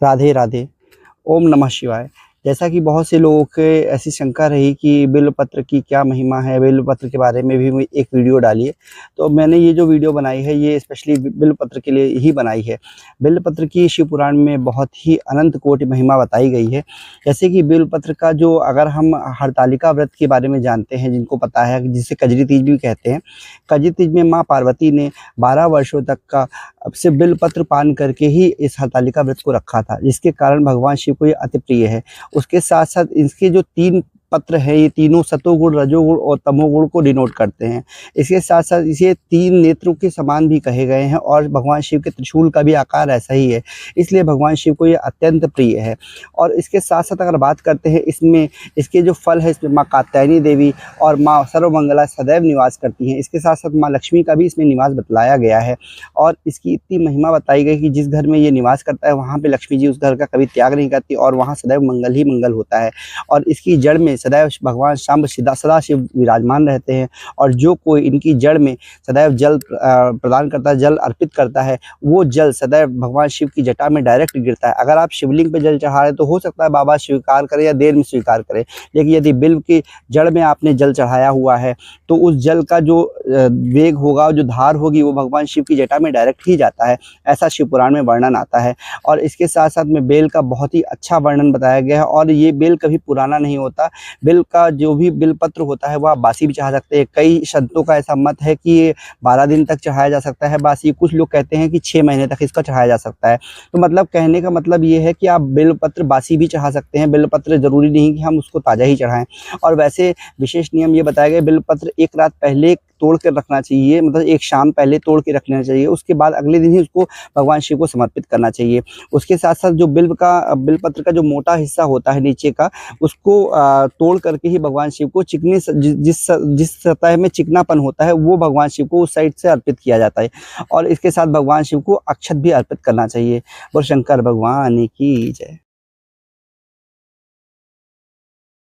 राधे राधे। ओम नमः शिवाय। जैसा कि बहुत से लोगों के ऐसी शंका रही कि बिल्वपत्र की क्या महिमा है, बिल्वपत्र के बारे में भी मैं एक वीडियो डाली है। तो मैंने ये जो वीडियो बनाई है ये स्पेशली बिल्वपत्र के लिए ही बनाई है। बिल्वपत्र की शिव पुराण में बहुत ही अनंत कोटि महिमा बताई गई है। जैसे कि बिल्वपत्र का जो अगर हम हरतालिका व्रत के बारे में जानते हैं, जिनको पता है, जिसे कजरी तीज भी कहते हैं। कजरी तीज में माँ पार्वती ने 12 वर्षों तक का सिर्फ बिल्वपत्र पान करके ही इस हरतालिका व्रत को रखा था, जिसके कारण भगवान शिव को ये अति प्रिय है। उसके साथ-साथ इसके जो 3 पत्र हैं, ये तीनों सतोगुण, रजोगुण और तमोगुण को डिनोट करते हैं। इसके साथ-साथ इसे 3 नेत्रों के समान भी कहे गए हैं और भगवान शिव के त्रिशूल का भी आकार ऐसा ही है, इसलिए भगवान शिव को ये अत्यंत प्रिय है। और इसके साथ-साथ अगर बात करते हैं इसमें इसके जो फल है, इसमें माँ कात्यायनी देवी और माँ सर्वमंगला सदैव निवास करती हैं। इसके साथ-साथ माँ लक्ष्मी का भी इसमें निवास बतलाया गया है और इसकी इतनी महिमा बताई गई कि जिस घर में ये निवास करता है वहाँ पे लक्ष्मी जी उस घर का कभी त्याग नहीं करती और वहाँ सदैव मंगल ही मंगल होता है। और इसकी जड़ में सदैव भगवान शाम्ब सदाशिव विराजमान रहते हैं और जो कोई इनकी जड़ में सदैव जल प्रदान करता है, जल अर्पित करता है, वो जल सदैव भगवान शिव की जटा में डायरेक्ट गिरता है। अगर आप शिवलिंग पे जल चढ़ा रहे हैं तो हो सकता है बाबा स्वीकार करें या देर में स्वीकार करें, लेकिन यदि बिल्व की जड़ में आपने जल चढ़ाया हुआ है तो उस जल का जो वेग होगा, जो धार होगी, वो भगवान शिव की जटा में डायरेक्ट ही जाता है। ऐसा शिव पुराण में वर्णन आता है। और इसके साथ साथ में बेल का बहुत ही अच्छा वर्णन बताया गया है। और ये बेल कभी पुराना नहीं होता। बेल का जो भी बिल्वपत्र होता है वह आप बासी भी चढ़ा सकते हैं। कई संतों का ऐसा मत है कि ये 12 दिन तक चढ़ाया जा सकता है बासी। कुछ लोग कहते हैं कि 6 महीने तक इसका चढ़ाया जा सकता है। तो मतलब कहने का मतलब ये है कि आप बिल्वपत्र बासी भी चढ़ा सकते हैं। बिल्वपत्र ज़रूरी नहीं कि हम उसको ताज़ा ही चढ़ाएं। और वैसे विशेष नियम ये बताया गया, बिल्वपत्र एक रात पहले तोड़ कर रखना चाहिए, मतलब एक शाम पहले तोड़ के रखना चाहिए। उसके बाद अगले दिन ही उसको भगवान शिव को समर्पित करना चाहिए। उसके साथ साथ जो बिल्वपत्र का जो मोटा हिस्सा होता है नीचे का, उसको तोड़ करके ही भगवान शिव को चिकनी जिस सतह में चिकनापन होता है वो भगवान शिव को उस साइड से अर्पित किया जाता है। और इसके साथ भगवान शिव को अक्षत भी अर्पित करना चाहिए। और शंकर भगवान की जय।